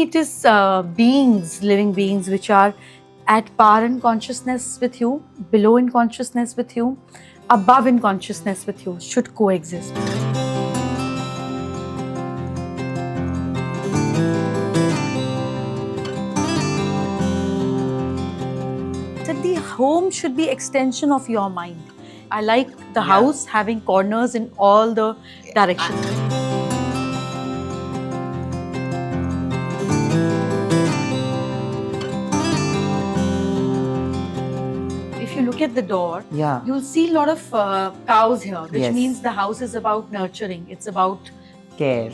it is beings, living beings, which are at par in consciousness with you, below in consciousness with you, above in consciousness with you, should coexist. That the home should be extension of your mind. I like the house having corners in all the directions. If you look at the door, you'll see a lot of cows here, which means the house is about nurturing. It's about care.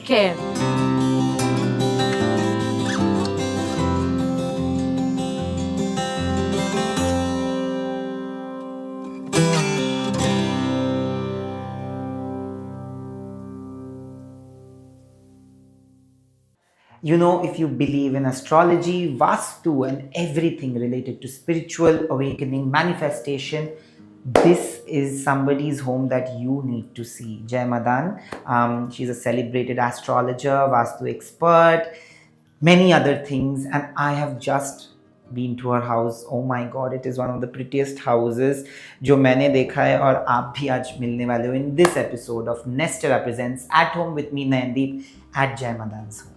You know, if you believe in astrology, Vastu, and everything related to spiritual awakening, manifestation, this is somebody's home that you need to see. Jai Madan, she's a celebrated astrologer, Vastu expert, many other things, and I have just been to her house. Oh my god, it is one of the prettiest houses जो मैंने देखा है और आप भी आज मिलने वाले हो in this episode of Nestera Presents At Home with me, Nayandeep, at Jai Madan's home.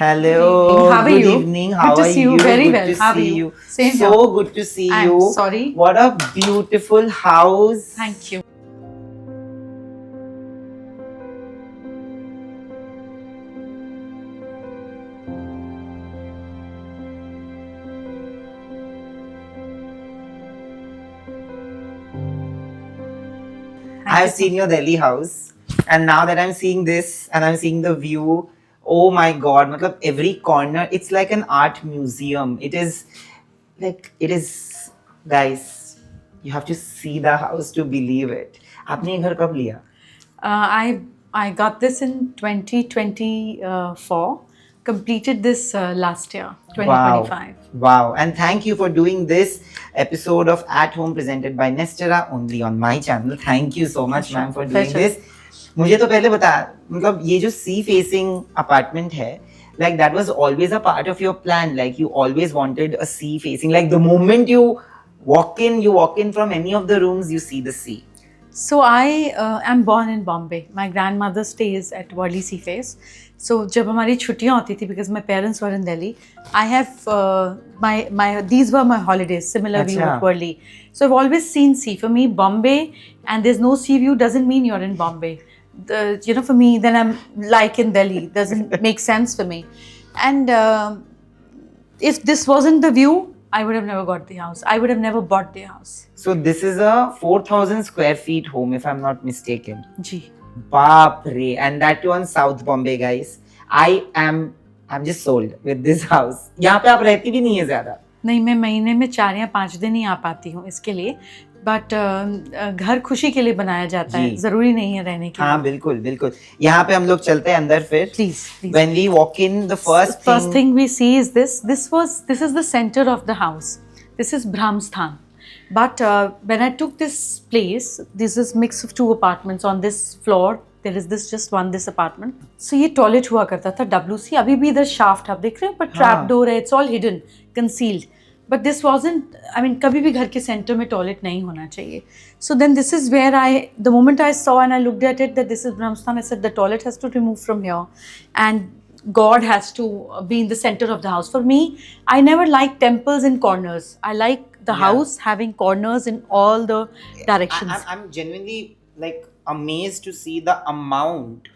Hello. How are Good you? evening. How Good to are see you. you? Very Good well. to How are see you? Same so here. good to see I'm you. sorry. What a beautiful house. Thank you. I've seen your Delhi house, and now that I'm seeing this and I'm seeing the view, oh my god, matlab every corner, it's like an art museum. It is, guys, you have to see the house to believe it. आपने ये घर कब लिया? I got this in 2024. Completed this last year, 2025. Wow. And thank you for doing this episode of At Home presented by Nestera only on my channel. Thank you so much, ma'am, for doing this. मुझे तो पहले बता, मतलब ये जो sea facing apartment है, like that was always a part of your plan. Like you always wanted a sea facing. Like the moment you walk in from any of the rooms, you see the sea. So I am born in Bombay. My grandmother stays at Worli Sea Face. So जब हमारी छुट्टियाँ होती थी, because my parents were in Delhi, I have these were my holidays, similar view at Worli. So I've always seen sea. For me, Bombay and there's no sea view doesn't mean you're in Bombay. For me, then I'm like in Delhi. Doesn't make sense for me. And if this wasn't the view, I would have never got the house. I would have never bought the house. So this is a 4,000 square feet home, if I'm not mistaken. Ji. Baap re. And that too on South Bombay, guys. I'm just sold with this house. यहाँ पे आप रहती भी नहीं है ज़्यादा. नहीं, मैं महीने में 4 या 5 दिन ही आ पाती हूँ इसके लिए. बट घर खुशी के लिए बनाया जाता है, जरूरी नहीं है रहने के लिए. हाँ, बिल्कुल. यहाँ पे हम लोग चलते हैं अंदर फिर. Please. When we walk in, the first thing we see is this. This is the center of the house. This is Brahmsthan. But when I took this place, this is mix of 2 apartments on this floor. There is this apartment. So ये toilet हुआ करता था WC. अभी भी इधर shaft आप देख रहे हैं, पर ट्रैप डोर है. It's all hidden, concealed. But this wasn't, कभी भी घर के सेंटर में टॉयलेट नहीं होना चाहिए. So then this is where the moment I saw and I looked at it that this is Brahmsthan, I said the toilet has to remove from here and God has to be in the center of the house. For me, I never liked temples in corners. I like the house having corners in all the directions. I'm genuinely amazed to see the amount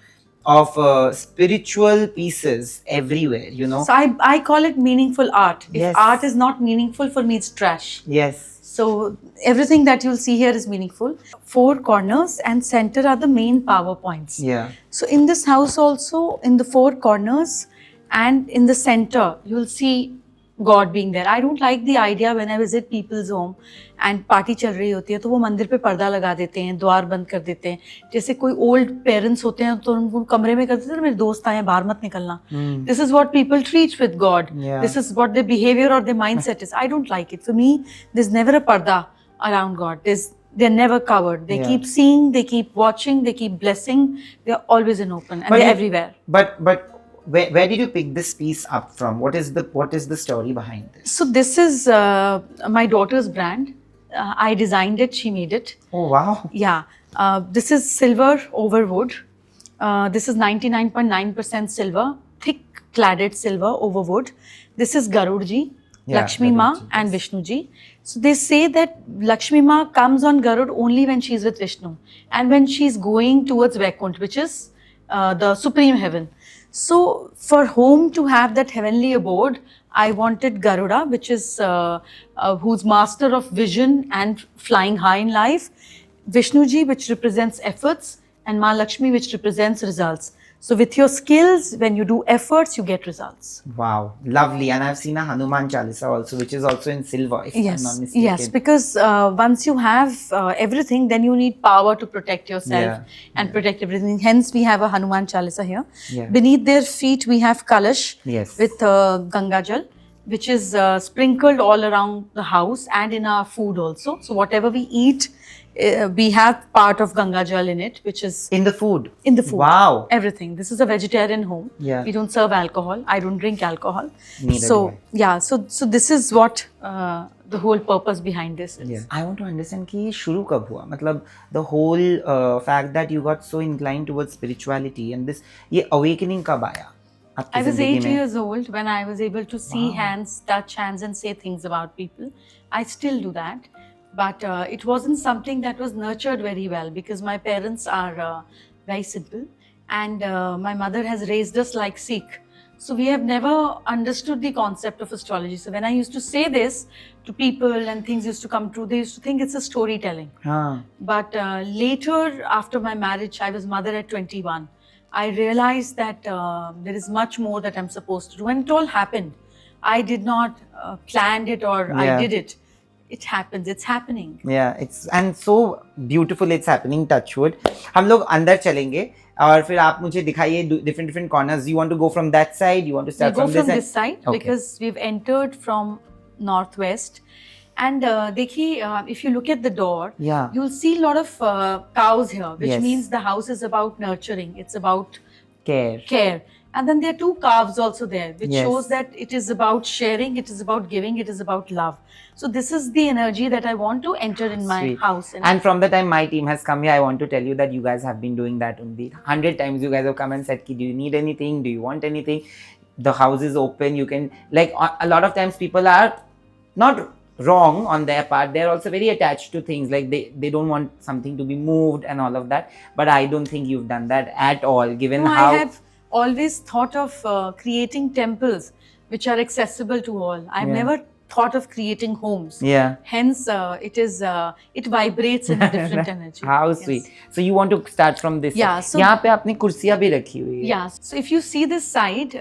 of spiritual pieces everywhere, So I call it meaningful art. If art is not meaningful, for me it's trash. Yes. So everything that you'll see here is meaningful. 4 corners and center are the main power points. Yeah. So in this house also, in the 4 corners and in the center, you'll see God being there. I don't like the idea when I visit people's home and party चल रही होती है तो वो मंदिर पे पर्दा लगा देते हैं, द्वार बंद कर देते हैं. जैसे कोई old parents होते हैं तो उनको कमरे में कर देते हैं, मेरे दोस्त आए हैं बाहर मत निकलना. This is what people treat with God. This is what their behavior or their mindset is. I don't like it. For me, there's never a parda around God. They're never covered. They Yeah. keep seeing, they keep watching, they keep blessing. They're always in open, and they're everywhere. But where did you pick this piece up from? What is the story behind this? So this is my daughter's brand. I designed it. She made it. Oh wow. Yeah. This is silver over wood. This is 99.9% silver, thick cladded silver over wood. This is Garudji, Yeah, Lakshmi Ma, Garudji, and Vishnu Ji. So they say that Lakshmi Ma comes on Garud only when she's with Vishnu and when she's going towards Vaikunt, which is the supreme heaven. So for home to have that heavenly abode, I wanted Garuda, which is who's master of vision and flying high in life. Vishnu Ji, which represents efforts, and Ma Lakshmi, which represents results. So with your skills, when you do efforts, you get results. Wow, lovely. And I've seen a Hanuman Chalisa also, which is also in silver, if I'm not mistaken. Yes, because once you have everything, then you need power to protect yourself and protect everything. Hence, we have a Hanuman Chalisa here. Yeah. Beneath their feet, we have Kalash Yes. with Ganga Jal, which is sprinkled all around the house and in our food also. So whatever we eat, we have part of Ganga Jal in it, which is In the food. in the food. Wow. Everything. This is a vegetarian home. Yeah. We don't serve alcohol. I don't drink alcohol. Neither so do I. yeah. So this is what the whole purpose behind this is. Yeah. I want to understand कि ये शुरू कब हुआ? मतलब the whole fact that you got so inclined towards spirituality and this ये awakening कब आया? आपकी I was जिंदगी 8 में? years old when I was able to see hands, touch hands, and say things about people. I still do that. But it wasn't something that was nurtured very well because my parents are very simple and my mother has raised us like Sikh. So we have never understood the concept of astrology. So when I used to say this to people and things used to come true, they used to think it's a storytelling. हाँ. But later, after my marriage, I was mother at 21. I realized that there is much more that I'm supposed to do. And it all happened. I did not plan it or I Yeah. did it. It happens. It's happening. Yeah, it's and so beautiful it's happening. Touch wood. हम लोग अंदर चलेंगे और फिर आप मुझे दिखाइए different corners. You want to go from that side? You want to We'll start go from from this this side Okay. because we've entered from northwest. And देखिए, if you look at the door, Yeah. you'll see a lot of cows here, which Yes. means the house is about nurturing. It's about Care. care. And then there are two calves also there, which Yes. shows that it is about sharing, it is about giving, it is about love. So this is the energy that I want to enter in my Sweet. house. And from the time my team has come here, I want to tell you that you guys have been doing that only. 100 times you guys have come and said, "Ki, do you need anything? Do you want anything?" The house is open. You can, like, a lot of times people are not wrong on their part. They're also very attached to things. Like they don't want something to be moved and all of that. But I don't think you've done that at all, given No, how... I have always thought of creating temples which are accessible to all. I've Yeah. never thought of creating homes. Yeah. Hence, it vibrates in a different energy. How Yes. sweet. So you want to start from this Yeah, side. so- यहाँ पे आपने कुर्सियाँ भी रखी हुई है. Yeah. So if you see this side,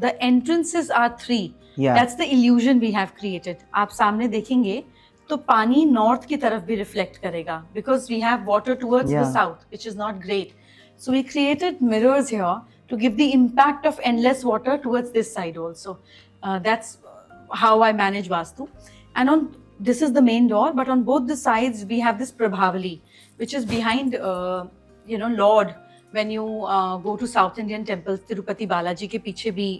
the entrances are 3. Yeah. That's the illusion we have created. आप सामने देखेंगे तो पानी north की तरफ भी reflect करेगा because we have water towards the Yeah. south, which is not great. So we created mirrors here to give the impact of endless water towards this side also. That's how I manage Vastu. And on this is the main door, but on both the sides we have this Prabhavali, which is behind, Lord. When you go to South Indian temples, Tirupati Balaji के पीछे भी,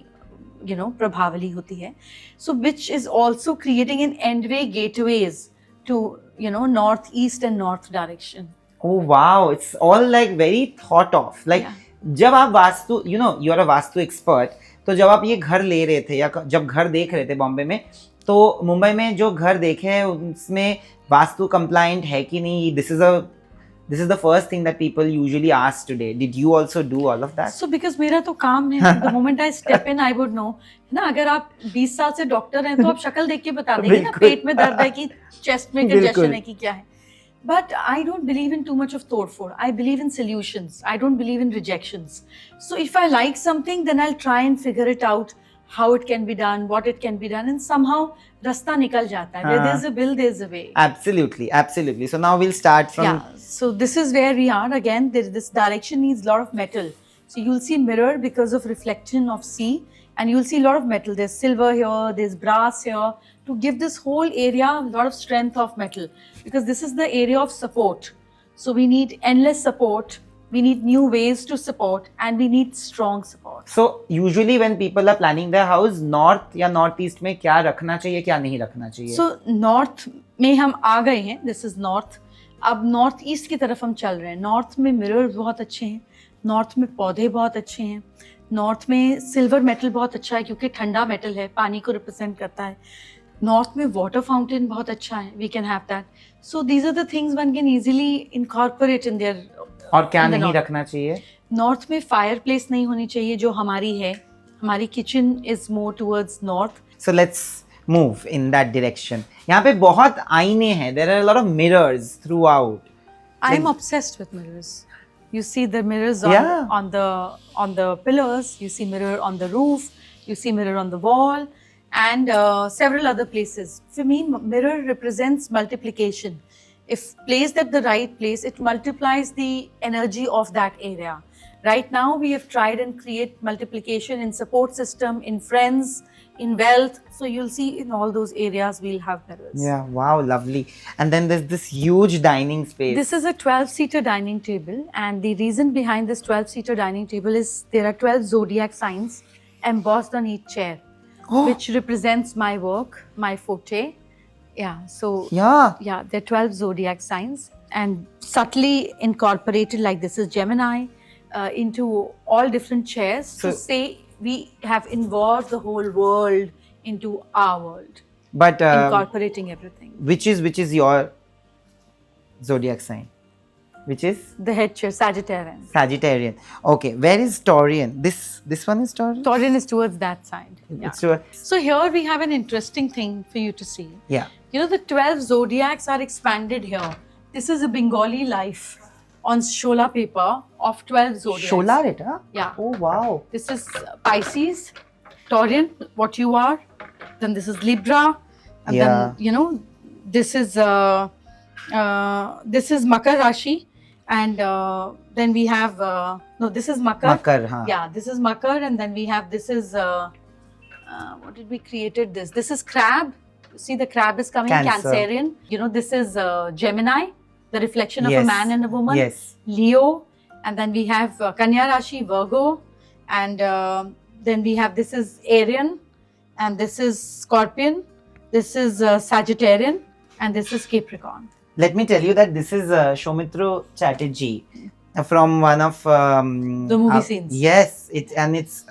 Prabhavali होती है. So which is also creating an endway gateways to, northeast and north direction. Oh wow, it's all like very thought of. Like Yeah. जब आप vastu, you're a vastu expert, तो जब आप ये घर ले रहे थे या जब घर देख रहे थे बॉम्बे में, तो मुंबई में जो घर देखे हैं उसमें वास्तु compliant है कि नहीं? This is the first thing that people usually ask today. Did you also do all of that? So because मेरा तो काम है, the moment I step in, I would know. है ना, अगर आप 20 साल से डॉक्टर हैं तो आप शक्ल देख के बता देंगे ना, बिल्कुल। पेट में दर्द है कि चेस्ट में बिल्कुल। कंजेशन है कि क्या है. But I don't believe in too much of तोड़फोड़. I believe in solutions. I don't believe in rejections. So if I like something, then I'll try and figure it out, how it can be done, what it can be done, and somehow रास्ता निकल जाता है. Where there's a will, there's a way. Absolutely, absolutely. So now we'll start from... Yeah, so this is where we are. Again, this direction needs a lot of metal. So you'll see mirror because of reflection of sea, and you'll see a lot of metal. There's silver here, there's brass here to give this whole area a lot of strength of metal, because this is the area of support. So we need endless support, we need new ways to support, and we need strong support. So usually when people are planning their house, north या north east में क्या रखना चाहिए, क्या नहीं रखना चाहिए? So north में हम आ गए हैं, this is north. अब नॉर्थ ईस्ट की तरफ हम चल रहे हैं. नॉर्थ में मिरर्स बहुत अच्छे हैं, नॉर्थ में पौधे बहुत अच्छे हैं, नॉर्थ में सिल्वर मेटल बहुत अच्छा है क्योंकि ठंडा मेटल है, पानी को रिप्रेजेंट करता है. नॉर्थ में वाटर फाउंटेन बहुत अच्छा है, we can have that. So these are the things one can easily incorporate in there. और क्या नहीं रखना चाहिए? नॉर्थ में फायर प्लेस नहीं होनी चाहिए जो हमारी है. हमारी kitchen is more towards north. So let's move in that direction. यहाँ पे बहुत आईने हैं. There are a lot of mirrors throughout. I am obsessed with mirrors. You see the mirrors Yeah. on the pillars. You see mirror on the roof. You see mirror on the wall, and several other places. For me, mirror represents multiplication. If placed at the right place, it multiplies the energy of that area. Right now, we have tried and create multiplication in support system, in friends, in wealth. So you'll see in all those areas we'll have mirrors. Yeah, wow, lovely. And then there's this huge dining space. This is a 12-seater dining table, and the reason behind this 12-seater dining table is there are 12 zodiac signs embossed on each chair, which represents my work, my forte. Yeah, so Yeah. there are 12 zodiac signs, and subtly incorporated like this is Gemini into all different chairs to say we have involved the whole world into our world, But incorporating everything. which is your zodiac sign? Which is The head chair, Sagittarian. Sagittarian. Okay, where is Taurian? This one is Taurian? Taurian is towards that side. Yeah. It's your, So here we have an interesting thing for you to see. yeah. You know, the 12 zodiacs are expanded here. This is a Bengali life on Shola paper of 12 zodiacs. Shola it, huh? Yeah. Oh wow. This is Pisces, Taurian, what you are. Then this is Libra. And Yeah. then, you know, this is Makar Rashi. And then we have, no, this is Makar. Makar, huh? Yeah, this is Makar. And then we have, this is, what did we created this? This is Crab. See, the crab is coming, Cancer. Cancerian. You know, this is Gemini, the reflection of Yes. a man and a woman. Yes. Leo, and then we have Kanya Rashi, Virgo, and then we have, this is Arian, and this is Scorpion, this is Sagittarian, and this is Capricorn. Let me tell you that this is Shomitra Chatterjee from one of The movie scenes. Yes, it's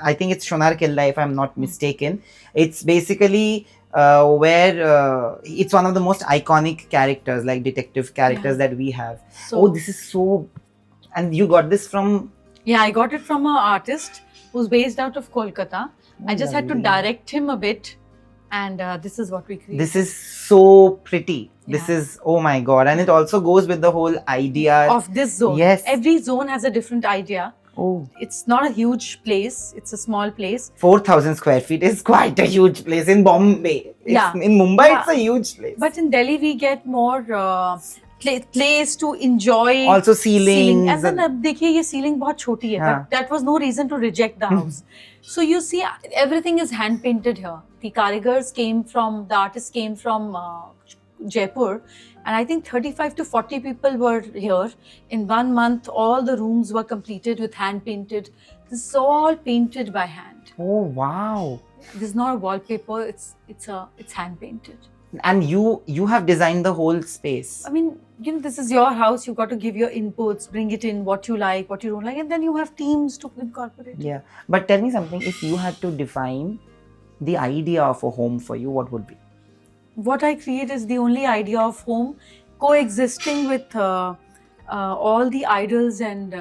I think it's Shonar Killa if I'm not mistaken. It's basically where it's one of the most iconic characters, like detective characters that we have. So, Oh, this is so. And you got this from? yeah, I got it from an artist who's based out of Kolkata. I just had to lovely. direct him a bit, and this is what we created. This is so pretty. This Yeah. is, oh my god, and it also goes with the whole idea Of this zone. Yes. Every zone has a different idea. Oh, It's not a huge place, it's a small place. 4,000 square feet is quite a huge place in Bombay. Yeah. In Mumbai, Yeah. it's a huge place. But in Delhi, we get more place to enjoy. Also ceilings. And then देखिए ये ceiling बहुत छोटी है, हाँ. but that was no reason to reject the house. So you see, everything is hand painted here. The artists came from Jaipur, and I think 35 to 40 people were here. In 1 month, all the rooms were completed with hand painted. This is all painted by hand. Oh wow. This is not a wallpaper. It's hand painted. And you have designed the whole space. I mean, you know, this is your house. You got to give your inputs, bring it in, what you like, what you don't like, and then you have teams to incorporate. Yeah. But tell me something, if you had to define the idea of a home for you, what would be? What I create is the only idea of home coexisting with all the idols and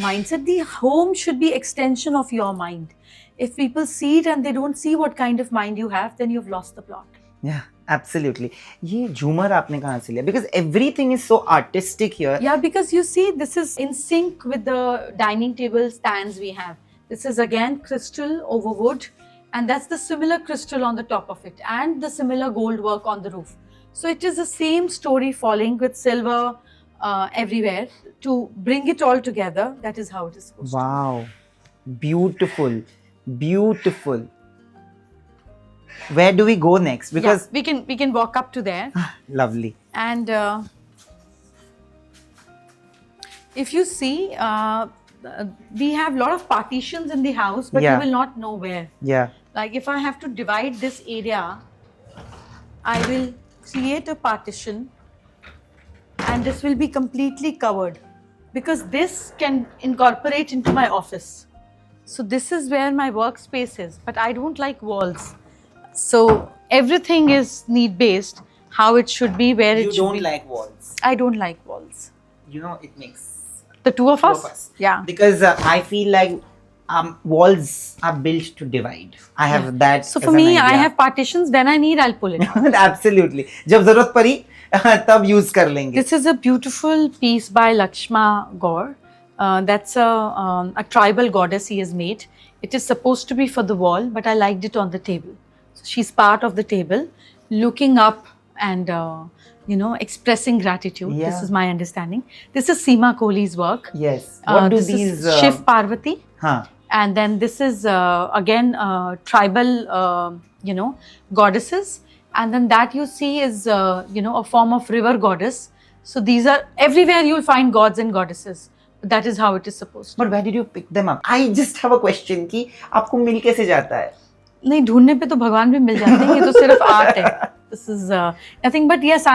mindset. The home should be extension of your mind. If people see it and they don't see what kind of mind you have, then you've lost the plot. Yeah, absolutely. ये झूमर आपने कहाँ से लिया? Because everything is so artistic here. Yeah, because you see, this is in sync with the dining table stands we have. This is again crystal over wood, and that's the similar crystal on the top of it, and the similar gold work on the roof. So it is the same story falling with silver everywhere to bring it all together. That is how it is supposed to be. Wow, beautiful, beautiful. Where do we go next? Because we can walk up to there. lovely. And if you see, we have a lot of partitions in the house, but Yeah. you will not know where. Yeah. Like if I have to divide this area, I will create a partition and this will be completely covered because this can incorporate into my office. So this is where my workspace is, but I don't like walls. So everything is need based, how it should be, where it should be. like walls. I don't like walls. You know, it makes The two of two us? of us. Yeah. Because I feel like walls are built to divide. I have that. So as for an me, I idea. have partitions. When I need, I'll pull it. Absolutely. जब जरूरत पड़ी तब use कर लेंगे. This is a beautiful piece by Lakshma Gaur. That's a tribal goddess he has made. It is supposed to be for the wall, but I liked it on the table. So she's part of the table, looking up and expressing gratitude. Yeah. This is my understanding. This is Seema Kohli's work. Yes. What do This these? is Shiv Parvati. Huh. And then this is again tribal goddesses, and then that you see is a form of river goddess. So these are everywhere you'll find gods and goddesses. That is how it is supposed to. But where did you pick them up? I just have a question कि आपको मिल कैसे जाता है? नहीं, ढूंढने पे तो भगवान भी मिल जाते हैं. ये तो सिर्फ आर्ट है. This is nothing. But yes,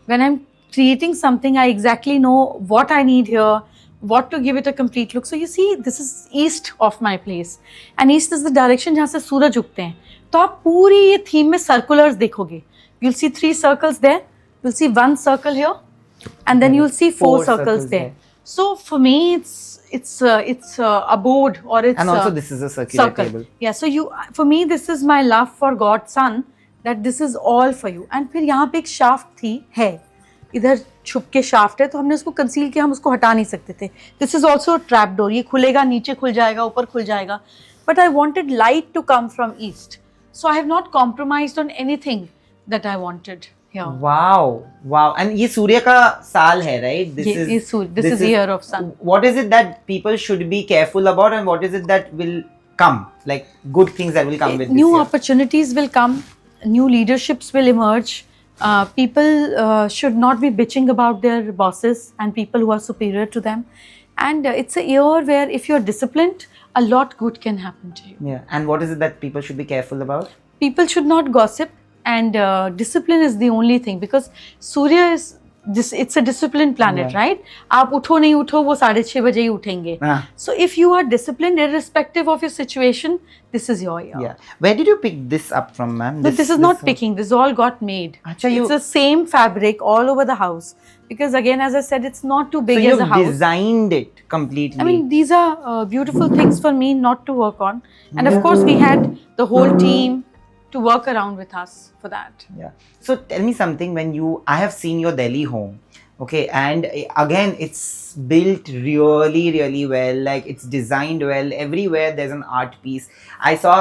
when I'm creating something, I exactly know what I need here, what to give it a complete look. So you see, this is east of my place, and east is the direction जहाँ से सूरज उगते हैं. तो आप पूरी ये theme में circulars देखोगे. You'll see 3 circles there. You'll see 1 circle here, and then you'll see 4 circles there. So for me, it's a board, or it's And also this is a circular circle. table. Yeah. So for me, this is my love for God's Son. That this is all for you. And फिर यहाँ पे एक shaft थी, है इधर छुप के shaft है, तो हमने उसको conceal किया, हम उसको हटा नहीं सकते थे. This is also a trap door. ये खुलेगा, नीचे खुल जाएगा, ऊपर खुल जाएगा. But I wanted light to come from east, so I have not compromised on anything that I wanted here. Wow, wow. And ये सूर्य का साल है, right? This This is year of sun. What is it that people should be careful about, and what is it that will come? Like good things that will come with this New year? opportunities will come. New leaderships will emerge. People should not be bitching about their bosses and people who are superior to them. And it's a year where if you're disciplined, a lot good can happen to you. Yeah. And what is it that people should be careful about? People should not gossip, and discipline is the only thing, because Surya is it's a disciplined planet, Yeah. right? आप उठो नहीं उठो, वो 6:30 बजे ही उठेंगे. Ah. So if you are disciplined, irrespective of your situation, this is your year. Yeah. Where did you pick this up from, ma'am? But this is not picking. This all got made. Acha, you- It's the same fabric all over the house. Because again, as I said, it's not too So big as you've a house. designed it completely. I mean, these are beautiful things for me not to work on. And of course, we had the whole team to work around with us for that. Yeah. So tell me something. I have seen your Delhi home, okay, and again, it's built really, really well. Like it's designed well. Everywhere there's an art piece. I saw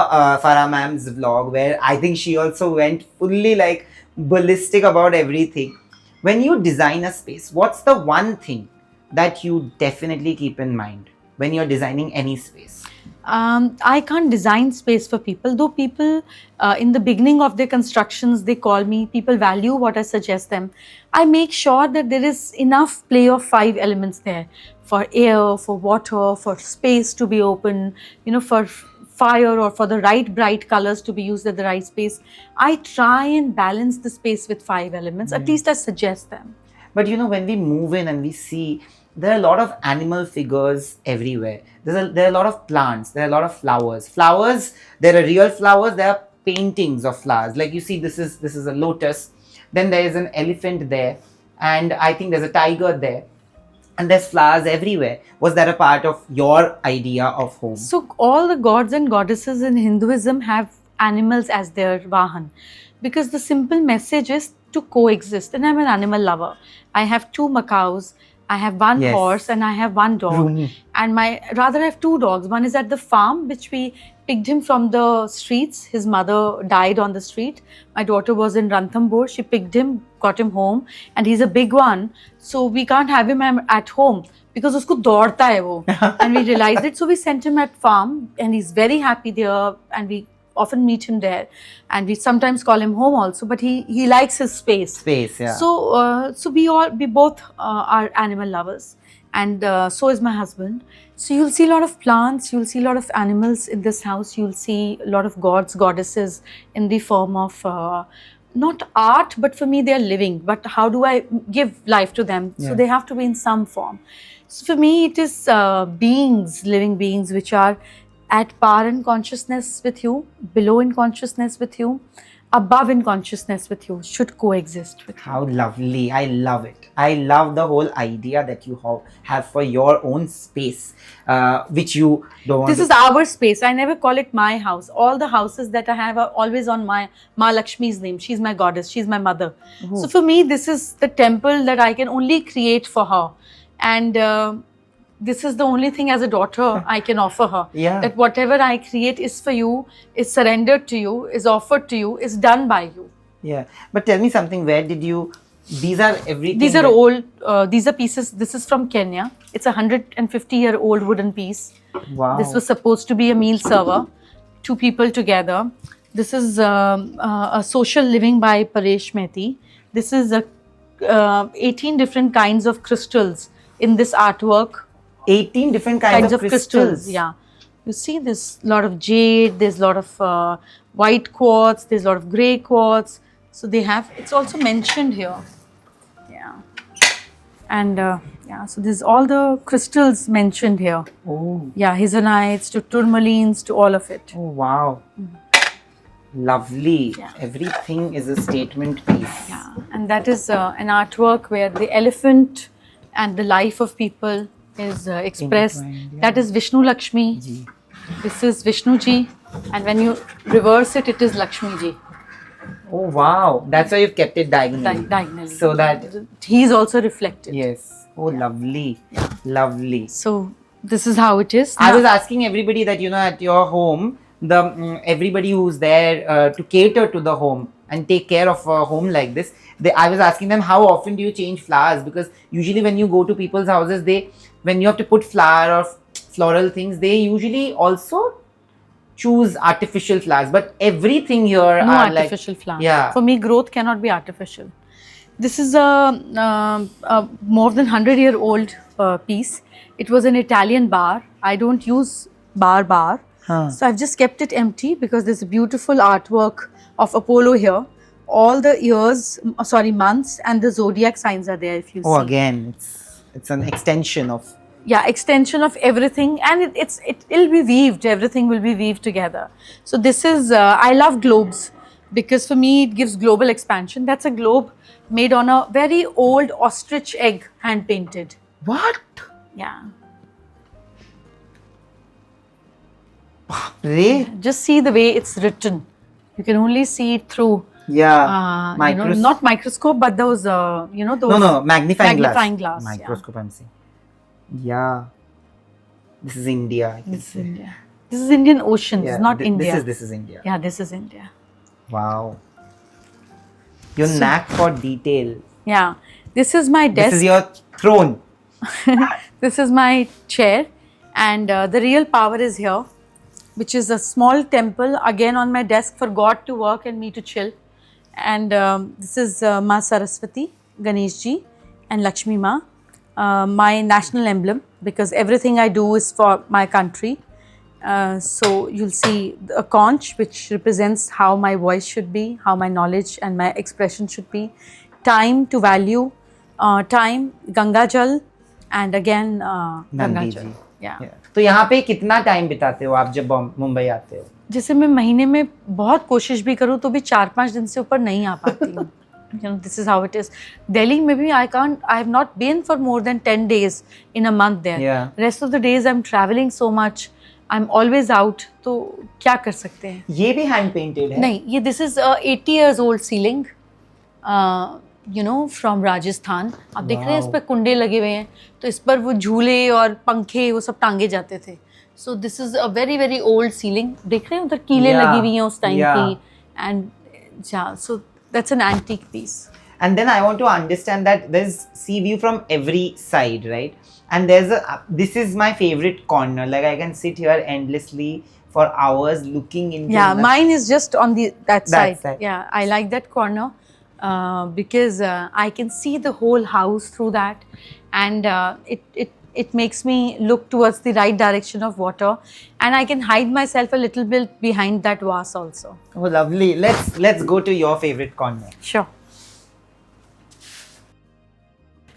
Farah ma'am's vlog where I think she also went fully like ballistic about everything. When you design a space, what's the one thing that you definitely keep in mind when you're designing any space? I can't design space for people, though people in the beginning of their constructions, they call me, people value what I suggest them. I make sure that there is enough play of 5 elements there, for air, for water, for space to be open, for fire, or for the right bright colors to be used at the right space. I try and balance the space with 5 elements, at least I suggest them. But when we move in and we see, there are a lot of animal figures everywhere. There are a lot of plants. There are a lot of flowers. Flowers, there are real flowers. There are paintings of flowers. Like you see, this is a lotus. Then there is an elephant there. And I think there's a tiger there. And there's flowers everywhere. Was that a part of your idea of home? So all the gods and goddesses in Hinduism have animals as their vahan, because the simple message is to coexist. And I'm an animal lover. I have 2 macaws. I have 1 Yes. horse and I have 1 dog. Rumi. And I have 2 dogs. One is at the farm, which we picked him from the streets. His mother died on the street. My daughter was in Ranthambore. She picked him, got him home, and he's a big one. So we can't have him at home because usko daudta hai wo. And we realized it. So we sent him at farm, and he's very happy there. And we often meet him there, and we sometimes call him home also. But he likes his space. Space, yeah. So we both are animal lovers, and so is my husband. So you'll see a lot of plants, you'll see a lot of animals in this house, you'll see a lot of gods, goddesses in the form of not art, but for me they're living. But how do I give life to them? Yeah. So they have to be in some form. So for me it is beings, living beings, which are at par in consciousness with you, below in consciousness with you, above in consciousness with you, should coexist with you. How lovely. I love it. I love the whole idea that you have for your own space, which you don't want This to... is our space. I never call it my house. All the houses that I have are always on my Ma Lakshmi's name. She's my goddess. She's my mother. So for me, this is the temple that I can only create for her. And this is the only thing as a daughter I can offer her. Yeah. That whatever I create is for you, is surrendered to you, is offered to you, is done by you. Yeah. But tell me something, where did you... These are everything... These are that- old, these are pieces. This is from Kenya. It's a 150-year-old wooden piece. Wow. This was supposed to be a meal server, two people together. This is a social living by Paresh Mehti. This is 18 different kinds of crystals in this artwork. 18 different kinds of crystals. Yeah. You see, there's a lot of jade, there's a lot of white quartz, there's a lot of grey quartz. So they have, it's also mentioned here. Yeah. And yeah, so there's all the crystals mentioned here. Oh. Yeah, Hizonites to tourmalines to all of it. Oh, wow. Lovely. Yeah. Everything is a statement piece. Yeah, and that is an artwork where the elephant and the life of people is expressed. Intertwined, yeah. That is Vishnu Lakshmi. Ji. This is Vishnu Ji, and when you reverse it, it is Lakshmi Ji. Oh, wow. That's why you've kept it diagonally. Diagonally. So that... He is also reflected. Yes. Oh, lovely. Lovely. So this is how it is. I Now- was asking everybody that, at your home, everybody who's there to cater to the home and take care of a home like this, I was asking them, how often do you change flowers? Because usually when you go to people's houses, when you have to put flower or floral things, they usually also choose artificial flowers. But everything here no are artificial flower. Yeah. For me, growth cannot be artificial. This is a more than 100-year-old piece. It was an Italian bar. I don't use bar. Huh. So I've just kept it empty because there's a beautiful artwork of Apollo here. All the years, months, and the zodiac signs are there. If you Oh, see. again, it's an extension of... Yeah, extension of everything, and it'll be weaved. Everything will be weaved together. So this is I love globes because for me it gives global expansion. That's a globe made on a very old ostrich egg, hand painted. What? Yeah, Ray? just see the way it's written. You can only see it through Yeah. not microscope, but those those No, magnifying glass. Magnifying glass, yeah. Microscope, I'm saying. Yeah. This is India. I can This is say. India. This is Indian Ocean. This is not India. This is India. Yeah, this is India. Wow. Your knack for detail. Yeah, this is my desk. This is your throne. This is my chair, and the real power is here, which is a small temple again on my desk for God to work and me to chill. And this is Ma Saraswati, Ganesh Ji, and Lakshmi Ma, my national emblem, because everything I do is for my country. So you'll see a conch, which represents how my voice should be, how my knowledge and my expression should be. Time to value, time, Ganga Jal, and again Ganga Nandi Jal. Ji. Yeah. तो यहाँ पे कितना time बिताते हो आप जब मुंबई आते हो? जैसे मैं महीने में बहुत कोशिश भी करूँ तो भी 4-5 दिन से ऊपर नहीं आ पाती हूँ. This is how it is. Delhi maybe I have not been for more than 10 days in a month there. Yeah. Rest of the days I'm traveling so much. I'm always out. तो क्या कर सकते हैं? ये भी hand painted है? नहीं, ये this is a 80 years old ceiling. From Rajasthan. आप देख रहे हैं इस पर कुंडे लगे हुए हैं, तो इस पर वो झूले और पंखे वो सब टांगे जाते थे. So this is a very very old ceiling. देख रहे हैं उधर कीलें लगी हुई हैं उस टाइम की. And yeah, so that's an antique piece. And then I want to understand that there's sea view from every side, right? And this is my favorite corner. Like I can sit here endlessly for hours looking into Yeah, the- mine is just on that side. side. Yeah, I like that corner because I can see the whole house through that, and it makes me look towards the right direction of water, and I can hide myself a little bit behind that vase also. Oh, lovely. Let's go to your favorite corner. Sure.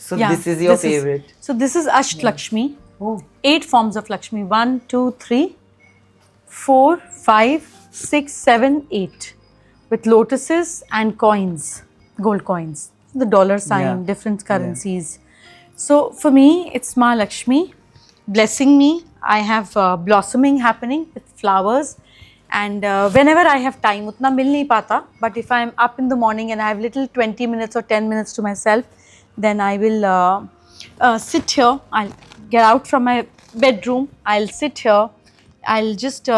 So Yeah, this is your this favorite. So this is Asht Lakshmi. Oh, 8 forms of Lakshmi. 1, 2, 3, 4, 5, 6, 7, 8. With lotuses and coins, gold coins. The dollar sign, Yeah. different currencies. So for me, it's Ma Lakshmi blessing me. I have blossoming happening with flowers. And whenever I have time, utna mil nahi pata. But if I'm up in the morning and I have little 20 minutes or 10 minutes to myself, then I will sit here. I'll get out from my bedroom. I'll sit here. I'll just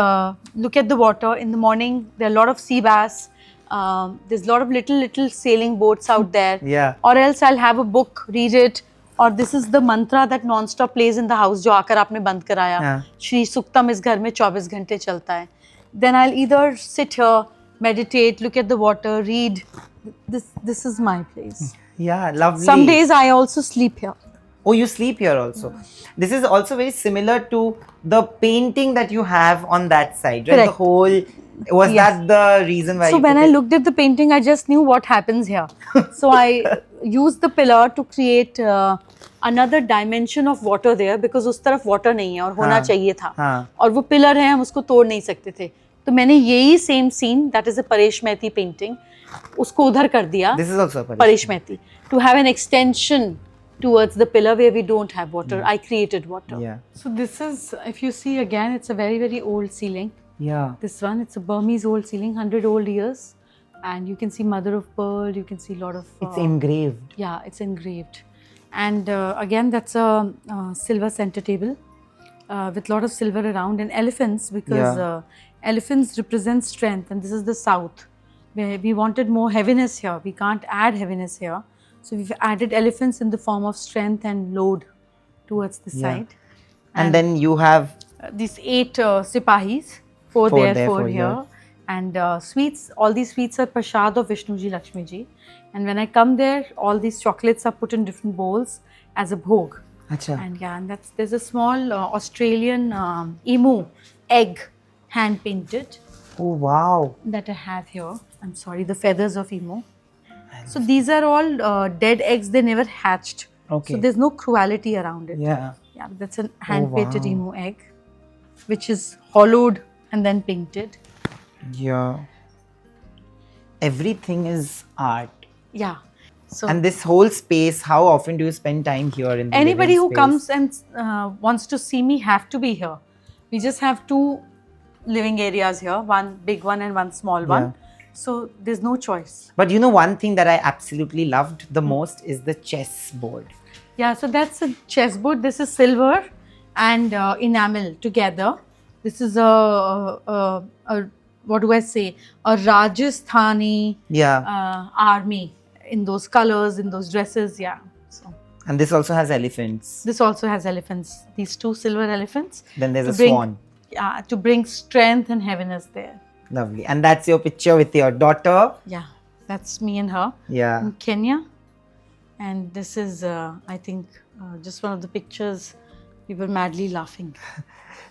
look at the water. In the morning, there are a lot of sea bass. There's a lot of little sailing boats out there. Yeah. Or else I'll have a book, read it. Or this is the mantra that non-stop plays in the house, जो आकर आपने बंद कराया. Yeah. Shri Suktam इस घर में 24 घंटे चलता है. Then I'll either sit here, meditate, look at the water, read. This is my place. yeah, lovely. Some days I also sleep here. Oh, you sleep here also. This is also very similar to the painting that you have on that side, right? Correct. The whole. Was Yes. that the reason why? So you when put I it? looked at the painting, I just knew what happens here. So I used the pillar to create another dimension of water there because उस तरफ water नहीं है और होना हाँ, चाहिए था. हाँ. और वो pillar है, हम उसको तोड़ नहीं सकते थे. तो मैंने यही same scene, that is a Paresh Mehti painting, उसको उधर कर दिया. This is also a Paresh Mehti, to have an extension towards the pillar where we don't have water. I created water. Yeah. So this is, if you see again, it's a very old ceiling. Yeah. This one, it's a Burmese old ceiling, 100 old years. And you can see mother of pearl, you can see a lot of... It's engraved. Yeah, it's engraved. And again, that's a silver center table with a lot of silver around and elephants because Yeah. elephants represent strength and this is the south. Where we wanted more heaviness here. We can't add heaviness here. So we've added elephants in the form of strength and load towards the Yeah. side. And then you have These 8 sipahis, 4 Four there, there, 4 four here. here. And sweets, all these sweets are prasad of Vishnuji, Lakshmiji. And when I come there, all these chocolates are put in different bowls as a bhog. Acha. And yeah, and there's a small Australian emu egg hand painted Oh wow. that I have here. I'm sorry, the feathers of emu. So these are all dead eggs, they never hatched. Okay. So there's no cruelty around it. Yeah. Yeah, that's a hand painted wow. emu egg, which is hollowed and then painted. Yeah. Everything is art. Yeah. So And this whole space, how often do you spend time here in the anybody who living comes and wants to see me have to be here. We just have 2 living areas here, one big one and one small one. So there's no choice. But you know, one thing that I absolutely loved the most is the chess board. Yeah, so that's a chessboard. This is silver and enamel together. This is a what do I say? A Rajasthani Yeah. army in those colors, in those dresses. Yeah. So And this also has elephants. this also has elephants. These 2 silver elephants. Then there's to a bring- swan. Yeah, to bring strength and heaviness there. Lovely. And that's your picture with your daughter. Yeah, that's me and her Yeah. in Kenya. And this is, I think, just one of the pictures. We were madly laughing.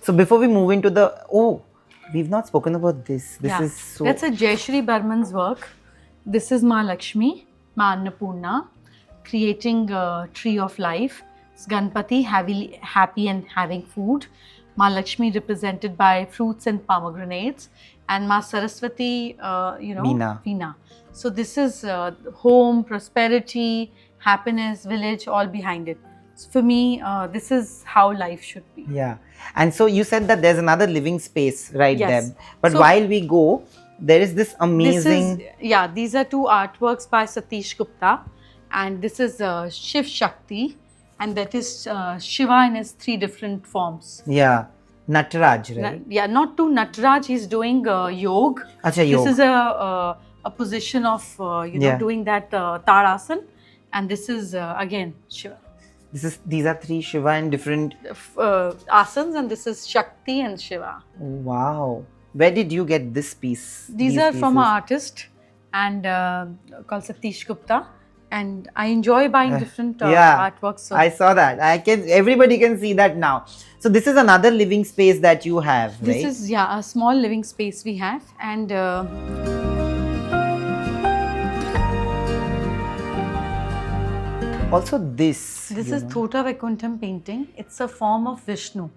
So before we move into the, oh, we've not spoken about this. This Yeah, is so. that's a Jayashri Burman's work. This is Ma Lakshmi, Ma Annapurna, creating a tree of life. It's Ganpati, happy and having food. Ma Lakshmi represented by fruits and pomegranates. And Ma Saraswati, Veena. So this is home, prosperity, happiness, village, all behind it. So for me, this is how life should be. Yeah. And so you said that there's another living space right Yes. there. But So- while we go, there is this amazing. These are 2 artworks by Satish Gupta. And this is Shiv Shakti. And that is Shiva in his 3 different forms. Yeah. Nataraj, right? Yeah, not to Nataraj, he's doing yoga. Acha, yoga. This is a position of, Yeah. doing that Tadasan. And this is, again, Shiva. These are three Shiva and different. Asanas, and this is Shakti and Shiva. Wow. Where did you get this piece? These are from an pieces? artist and called Satish Gupta, and I enjoy buying different Yeah, artworks. So I saw that. Everybody can see that now. So this is another living space that you have, this right? is a small living space we have, and Also this. this you is know. Thota Vaikuntham painting. It's a form of Vishnu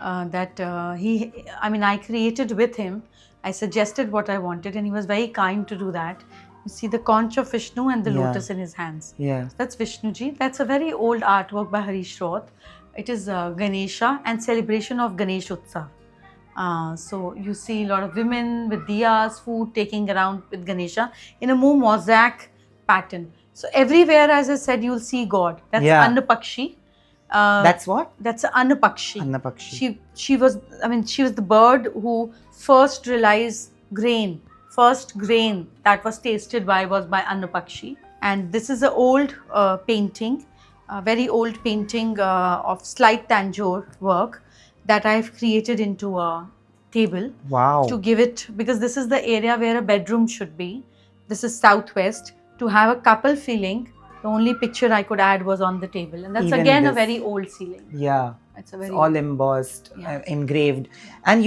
that I created with him. I suggested what I wanted, and he was very kind to do that. You see the conch of Vishnu and the Yeah. lotus in his hands. Yeah. That's Vishnuji. That's a very old artwork by Harish Roth. It is Ganesha and celebration of Ganesh Utsav. So you see a lot of women with diyas, food taking around with Ganesha in a more mosaic pattern. So everywhere, as I said, you'll see God. That's Yeah. Annapakshi. That's what? That's Annapakshi. Annapakshi. She was the bird who first realized grain. First grain that was tasted was by Annapakshi. And this is an old painting, a very old painting of slight tanjore work that I've created into a table Wow. to give it, because this is the area where a bedroom should be. This is southwest. To have a couple feeling, the only picture I could add was on the table, and that's Even again a this. very old ceiling. Yeah. It's a very It's all embossed, Yeah. engraved, and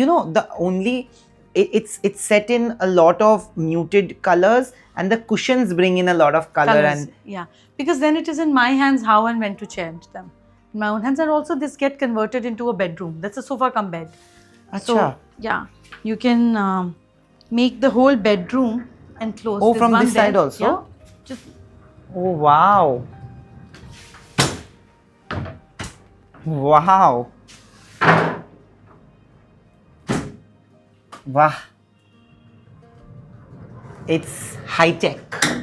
it's set in a lot of muted colors, and the cushions bring in a lot of color. colours. And Yeah, because then it is in my hands how and when to change them. In my own hands, and also this get converted into a bedroom. That's a sofa cum bed. So Acha. yeah, you can make the whole bedroom and close. Oh, There's from one this side there. also? Yeah. Just Oh wow! Wow! Wow! It's high tech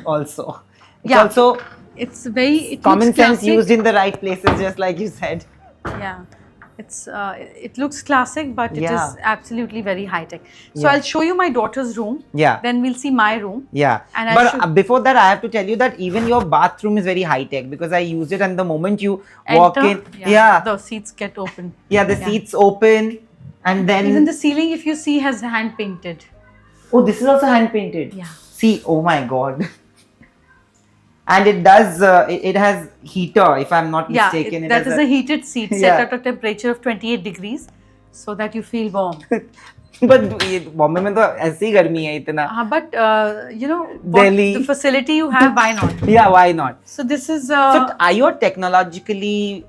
also. It's Yeah. also it's very it common looks sense classic. used in the right places, just like you said. Yeah, it's it looks classic, but it Yeah. is absolutely very high tech. So Yeah. I'll show you my daughter's room. Yeah. Then we'll see my room. Yeah, And I but should- before that, I have to tell you that even your bathroom is very high tech, because I used it, and the moment you walk Enter, in, yeah, the seats get open. the seats open, and then Even the ceiling, if you see, has hand painted. oh, this is also hand painted. Yeah. See, oh my god. And it does. It has heater, if I'm not Yeah, mistaken. that is a heated seat Yeah. set at a temperature of 28 degrees, so that you feel warm. But ये बॉम्बे में तो ऐसी ही गर्मी है इतना. But what Delhi. the facility you have, why not? Yeah, why not? So this is So are you a technologically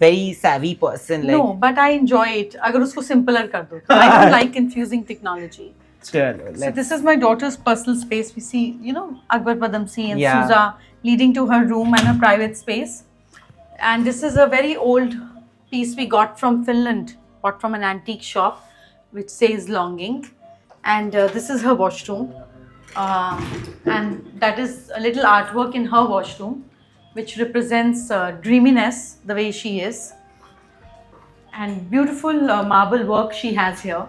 very savvy person? no, but I enjoy it. अगर उसको simpler कर दो. I don't like confusing technology. Sure, So this is my daughter's personal space. We see, Akbar Padamsi and Yeah. Suza leading to her room and her private space. And this is a very old piece we got from Finland, bought from an antique shop, which says Longing. And this is her washroom. And that is a little artwork in her washroom, which represents dreaminess, the way she is. And beautiful marble work she has here.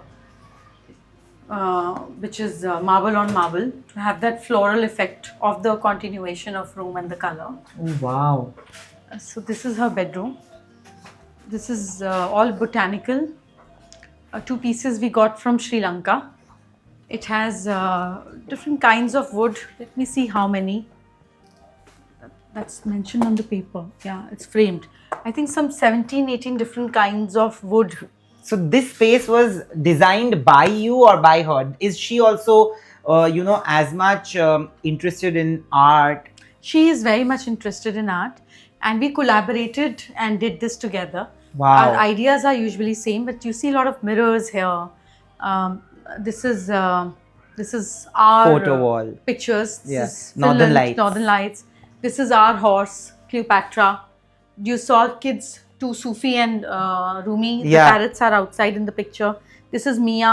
Which is marble on marble, to have that floral effect of the continuation of room and the color. Oh wow. So this is her bedroom. This is all botanical. Two pieces we got from Sri Lanka. It has different kinds of wood. Let me see how many. That's mentioned on the paper. Yeah, it's framed. I think some 17, 18 different kinds of wood. So this space was designed by you or by her? Is she also, as much interested in art? She is very much interested in art, and we collaborated and did this together. Wow. Our ideas are usually same, but you see a lot of mirrors here. This is our Photo wall. pictures. This Yeah. is Northern Finland, Lights. Northern Lights. This is our horse, Cleopatra. You saw kids, two Sufi and Rumi. The Yeah. parrots are outside in the picture. This is Mia,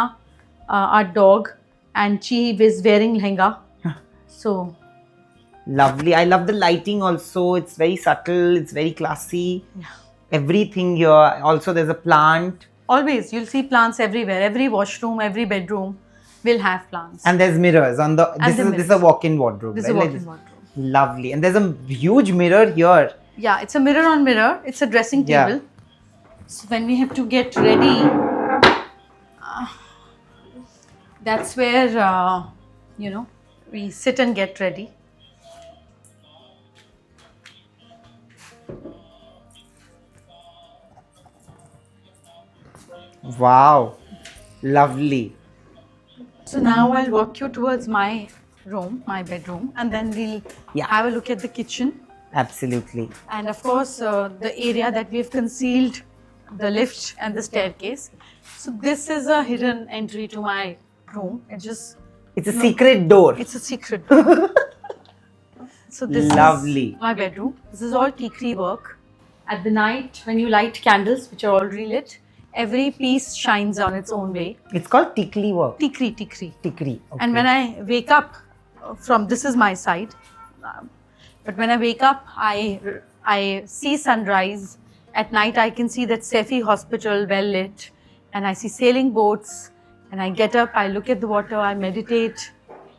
our dog, and she is wearing lehenga. So Lovely. I love the lighting also. It's very subtle. It's very classy. Everything here. Also, there's a plant. always you'll see plants everywhere. Every washroom, every bedroom will have plants. And there's mirrors on the. And This the is a mirrors. walk-in wardrobe. This is a right? walk-in wardrobe. Lovely. And there's a huge mirror here. Yeah, it's a mirror on mirror. It's a dressing Yeah. table. So when we have to get ready, that's where we sit and get ready. Wow, lovely. So now I'll walk you towards my room, my bedroom, and then we'll Yeah. have a look at the kitchen. Absolutely. And of course, the area that we've concealed, the lift and the staircase. So this is a hidden entry to my room. It's a secret door. It's a secret. So this Lovely. is my bedroom. This is all tikri work. At the night, when you light candles, which are already lit, every piece shines on its own way. It's called tikli work. Tikri. Tikri. Okay. And when I wake up this is my side. But when I wake up, I see sunrise. At night, I can see that Sefi hospital well lit, and I see sailing boats. And I get up, I look at the water, I meditate.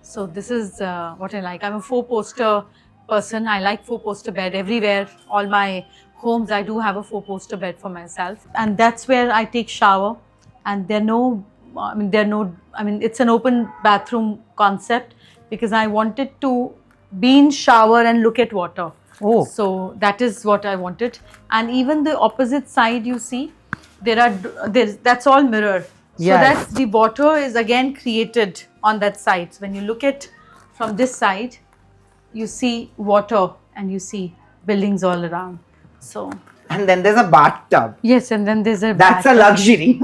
So this is what I like. I'm a four-poster person. I like four-poster bed everywhere. All my homes, I do have a four-poster bed for myself, and that's where I take shower. And it's an open bathroom concept because I wanted to be in shower and look at water. Oh. So that is what I wanted. And even the opposite side, you see, that's all mirror. So Yes. that's the water is again created on that side. So when you look at from this side, you see water and you see buildings all around. So And then there's a bathtub. yes, and then there's a That's a bathtub. luxury.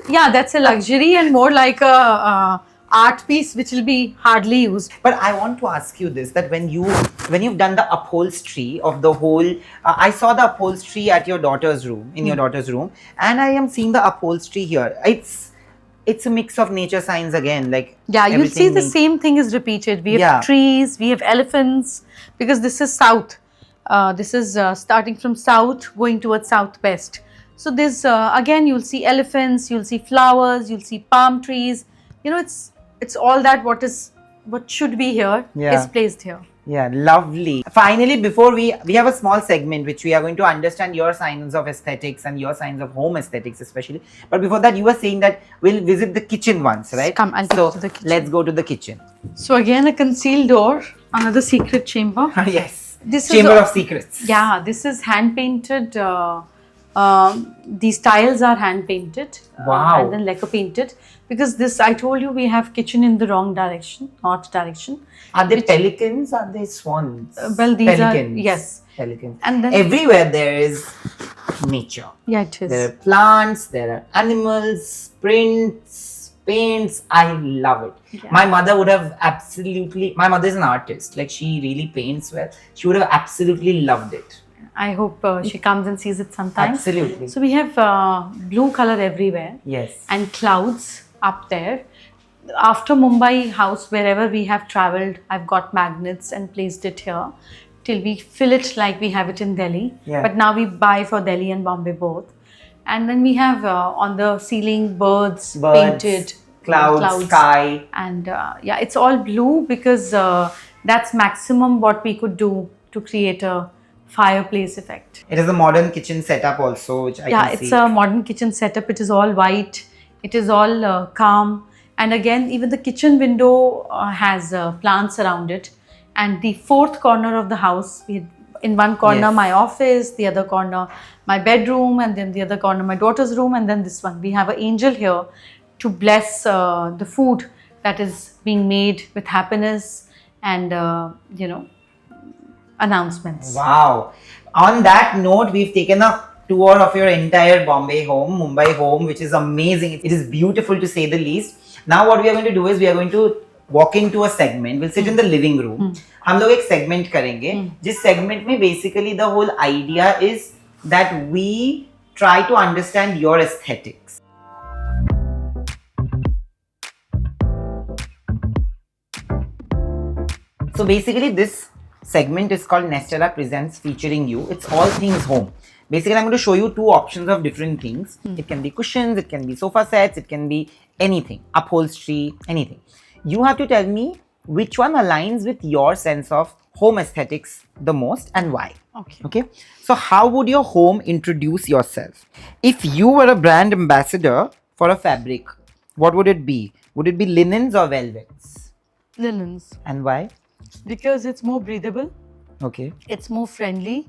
Yeah, that's a luxury and more like a art piece which will be hardly used. But I want to ask you this: that when you've done the upholstery of the whole, I saw the upholstery at your daughter's room, in your daughter's room, and I am seeing the upholstery here. It's a mix of nature signs again, like Yeah, you'll see everything the needs- same thing is repeated. We have Yeah. trees, we have elephants, because this is south. This is starting from south, going towards southwest. So there's again, you'll see elephants, you'll see flowers, you'll see palm trees. You know, it's all that what should be here Yeah. is placed here. Yeah, lovely. Finally, before we have a small segment which we are going to understand your signs of aesthetics and your signs of home aesthetics especially. But before that, you were saying that we'll visit the kitchen once, right? Come, I'll take so you to the kitchen. let's go to the kitchen. So again, a concealed door, another secret chamber. Yes. This is Chamber a- of Secrets. Yeah, this is hand painted. These tiles are hand painted. Wow. And then lacquer painted. Because this, I told you, we have kitchen in the wrong direction, north direction. Are they pelicans? Are they swans? Well, these pelicans. are, yes. Pelicans. And then, Everywhere there is nature. yeah, it is. There are plants, there are animals, prints, paints. I love it. Yeah. My mother my mother is an artist. Like, she really paints well. She would have absolutely loved it. I hope she comes and sees it sometime. Absolutely. So we have blue color everywhere Yes. and clouds up there. After Mumbai house, wherever we have traveled, I've got magnets and placed it here till we fill it like we have it in Delhi. Yeah. But now we buy for Delhi and Bombay both. And then we have on the ceiling birds painted, clouds, sky. and yeah, it's all blue because that's maximum what we could do to create a fireplace effect. It is a modern kitchen setup also, which I Yeah, can it's see. a modern kitchen setup. It is all white. It is all calm. And again, even the kitchen window has plants around it. And the fourth corner of the house, in one corner Yes. my office, the other corner my bedroom, and then the other corner my daughter's room, and then this one. We have an angel here to bless the food that is being made with happiness and, announcements. Wow. On that note, we've taken a tour of your entire Mumbai home, which is amazing. It is beautiful to say the least. Now what we are going to do is we are going to walk into a segment. We'll sit in the living room. हम लोग एक segment करेंगे. जिस segment में basically the whole idea is that we try to understand your aesthetics. So basically this segment is called Nestella Presents Featuring You. It's all things home. Basically, I'm going to show you two options of different things. It can be cushions, it can be sofa sets, it can be anything, upholstery, anything. You have to tell me which one aligns with your sense of home aesthetics the most and why. Okay. Okay, so how would your home introduce yourself? If you were a brand ambassador for a fabric, what would it be? Would it be linens or velvets? Linens. And why? Because it's more breathable, Okay. it's more friendly,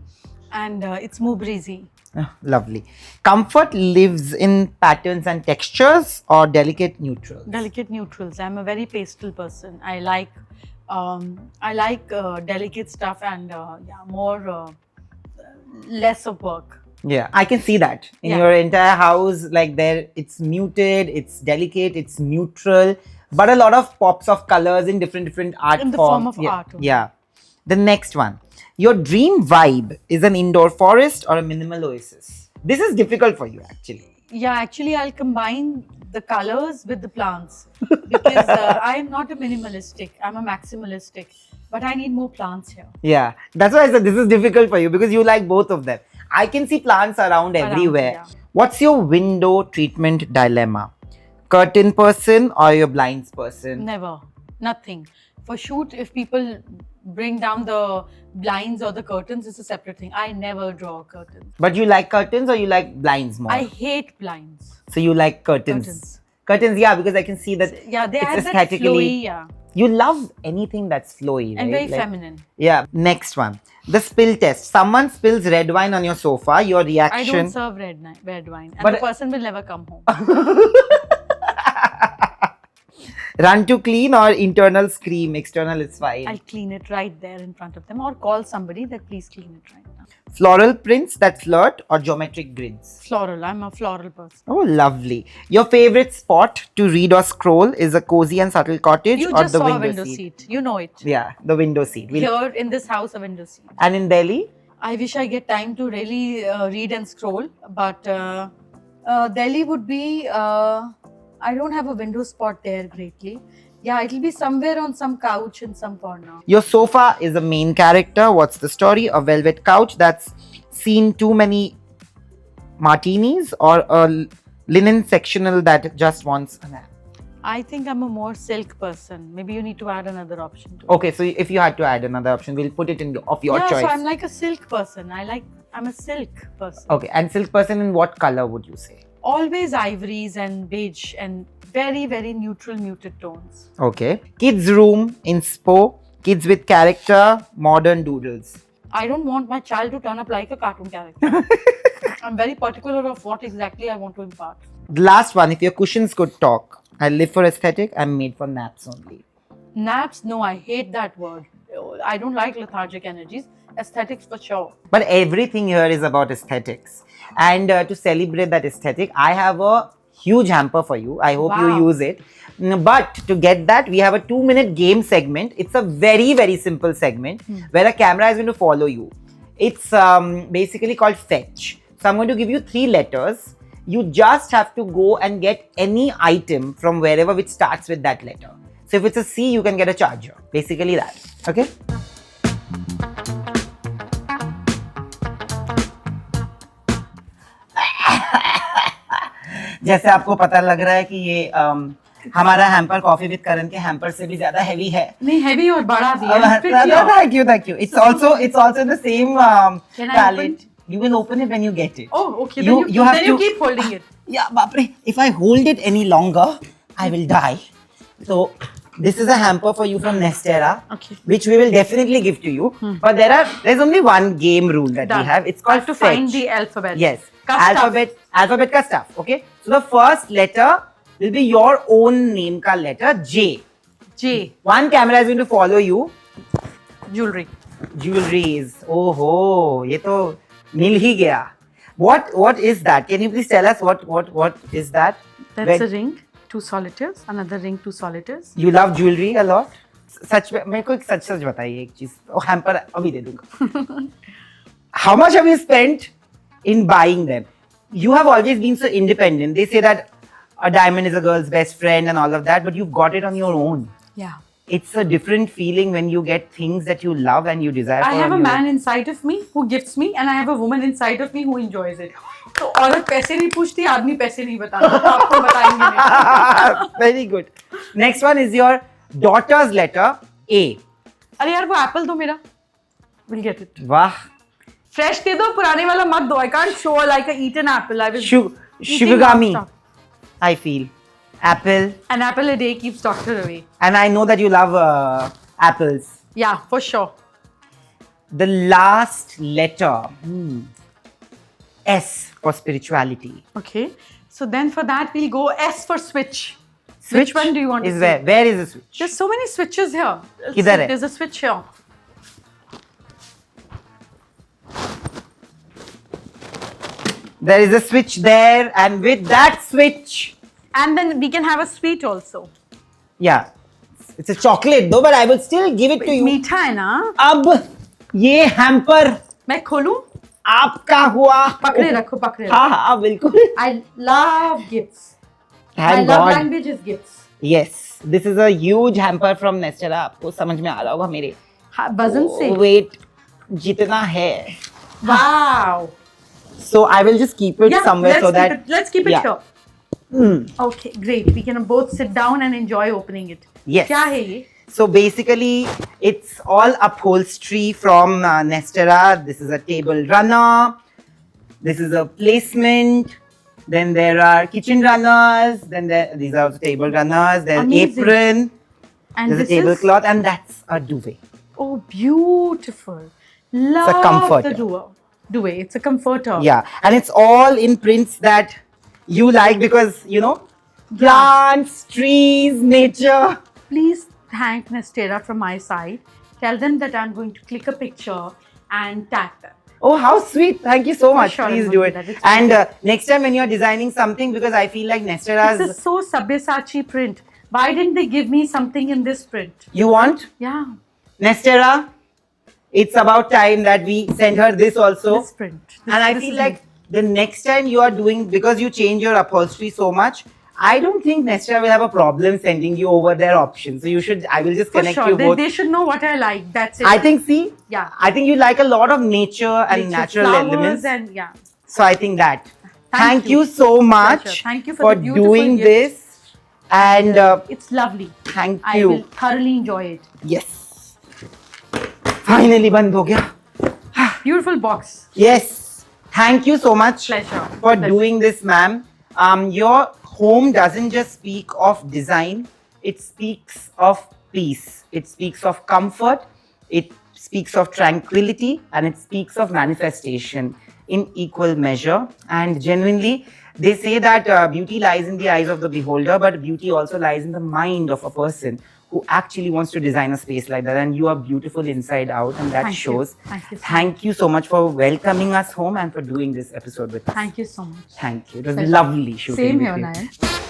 and it's more breezy. Ah, lovely. Comfort lives in patterns and textures or delicate neutrals? Delicate neutrals. I'm a very pastel person. I like delicate stuff and more less of work. Yeah, I can see that in Yeah. your entire house. Like there, it's muted, it's delicate, it's neutral, but a lot of pops of colors in different art In the forms. form of Yeah. art only. Yeah. The next one, your dream vibe is an indoor forest or a minimal oasis. This is difficult for you actually. Yeah, actually, I'll combine the colors with the plants because I'm not a minimalistic. I'm a maximalistic, but I need more plants here. Yeah, that's why I said this is difficult for you because you like both of them. I can see plants around everywhere. yeah. What's your window treatment dilemma? Curtain person or your blinds person? Never, nothing. For shoot, if people bring down the blinds or the curtains, it's a separate thing. I never draw curtains. But you like curtains or you like blinds more? I hate blinds. So you like curtains. Curtains. Curtains, yeah, because I can see that Yeah, they it's add that aesthetically. flowy, yeah, You love anything that's flowy, and right? very feminine. Yeah. Next one, the spill test. Someone spills red wine on your sofa. Your I reaction? don't serve red wine, and But- the person will never come home. Run to clean or internal scream? External is fine. I'll clean it right there in front of them, or call somebody that please clean it right now. Floral prints that flirt or geometric grids? Floral. I'm a floral person. Oh, lovely. Your favorite spot to read or scroll is a cozy and subtle cottage You or just the saw a window window seat? seat. You know it. Yeah, the window seat. Here in this house, a window seat. And in Delhi? I wish I get time to really read and scroll, but Delhi would be. I don't have a window spot there greatly. Yeah, it'll be somewhere on some couch in some corner. Your sofa is a main character. What's the story? A velvet couch that's seen too many martinis or a linen sectional that just wants a nap? I think I'm a more silk person. Maybe you need to add another option to it. Okay, so if you had to add another option, we'll put it in of your Yeah, choice. so I'm like a silk person. I'm a silk person. Okay, and silk person in what color would you say? Always ivories and beige and very, very neutral, muted tones. Okay. Kids room, inspo, kids with character, modern doodles. I don't want my child to turn up like a cartoon character. I'm very particular of what exactly I want to impart. The last one, if your cushions could talk, I live for aesthetic, I'm made for naps only. Naps, no, I hate that word. I don't like lethargic energies. Aesthetics for sure. But everything here is about aesthetics. And to celebrate that aesthetic, I have a huge hamper for you. I hope you Wow. use it. But to get that, we have a 2-minute game segment. It's a very, very simple segment where a camera is going to follow you. It's basically called fetch. So I'm going to give you 3 letters. You just have to go and get any item from wherever which starts with that letter. So if it's a C, you can get a charger. Basically that. Okay? जैसे आपको पता लग रहा है कि ये हमारा hamper coffee with करण के हैम्पर से भी ज्यादा हैवी है. नहीं, heavy और बड़ा दिया. Thank you. It's also the same Can I palette. You will open it when you get it. Oh, okay. You- then you have then you to- keep holding it. Yeah, Bapre, if I hold it any longer, I will die. So this is a hamper for you from Nestera, Okay. which we will definitely give to you. But there's only one game rule that Done. we have. It's I called have to fetch. find the alphabet. Yes, Ka stuff. alphabet ka stuff. Okay, so the first letter will be your own name ka letter J. J. One camera is going to follow you. Jewelry. Jewelries. Oh ho, ye to mil hi gaya. What is that? Can you please tell us what is that? That's a ring. 2 solitaires. Another ring, 2 solitaires. You love jewelry a lot. सच में मेरे को एक सच बताइए एक चीज. वो hamper अभी दे दूंगा. How much have you spent in buying them? You have always been so independent. They say that a diamond is a girl's best friend and all of that, but you've got it on your own. Yeah. It's a different feeling when you get things that you love and you desire. I for have a and you- man inside of me who gifts me, and I have a woman inside of me who enjoys it. तो औरत पैसे नहीं पूछती, आदमी पैसे नहीं बताता. तो आपको बताएंगे नहीं. Very good. Next one is your daughter's letter A. अरे यार वो एप्पल दो मेरा. We'll get it. वाह, Fresh दे दो, पुराने वाला मत दो. I can't show like a eaten apple. I was eating Shivagami, non-stop. I feel. Apple. An apple a day keeps doctor away. And I know that you love apples. Yeah, for sure. The last letter. S for spirituality. Okay. So then for that we'll go S for switch. Switch Which one do you want to is see? where? Where is the switch? There's so many switches here. Let's Kidhar see, hai? there's a switch here. There is a switch there, and with that switch, And then we can have a sweet also. yeah, it's a chocolate though, but I will still give it to you. मीठा है ना? अब ये hamper मैं खोलूं? आपका हुआ. पकड़े रखो, पकड़े रखो. हाँ हाँ बिल्कुल. I love gifts. My Thank love God. language is gifts. Yes, this is a huge hamper from Nestera. आपको समझ में आ रहा होगा मेरे. वजन से. Wait, जितना है. Wow. So I will just keep it somewhere so that. Let's keep it yeah. here. Okay, great. We can both sit down and enjoy opening it. Yes. क्या है ये? So basically, it's all upholstery from Nestera. This is a table runner. This is a placement. Then there are kitchen runners. Then these are also table runners. There's Amazing. apron. And There's a this is tablecloth, and that's a duvet. oh beautiful. Love comforter. the duvet. It's a comforter. Yeah, and it's all in prints that you like because plants, trees, nature. Please thank Nestera from my side. Tell them that I'm going to click a picture and tag them. Oh, how sweet! Thank you so much. sure, I'm Please going do to it. do that. It's And next time when you're designing something, because I feel like This Nestera's, is so Sabyasachi print. Why didn't they give me something in this print? you want Yeah, Nestera. It's about time that we send her this also. this print. And I This feel is like the next time you are doing, because you change your upholstery so much, I don't think Nestera will have a problem sending you over their options. So you should, I will just for connect sure. you both. They should know what I like. That's it. I think, see, Yeah. I think you like a lot of nature and Nature, natural flowers elements. and yeah. So I think that. Thank Thank you you. so much Pleasure. Thank you for the beautiful doing gift. this. And It's lovely. thank I you. will thoroughly enjoy it. Yes. Finally बंद हो गया. Beautiful box. Yes. Thank you so much Pleasure. for Pleasure. doing this, ma'am. Your home doesn't just speak of design, it speaks of peace. It speaks of comfort. It speaks of tranquility, and it speaks of manifestation in equal measure. And genuinely, they say that beauty lies in the eyes of the beholder, but beauty also lies in the mind of a person who actually wants to design a space like that. And you are beautiful inside out, and that Thank you. shows. Thank you so Thank you so much for welcoming us home and for doing this episode with us. Thank you so much. Thank you. It was Pleasure. lovely shooting Same with here, you. Nayan.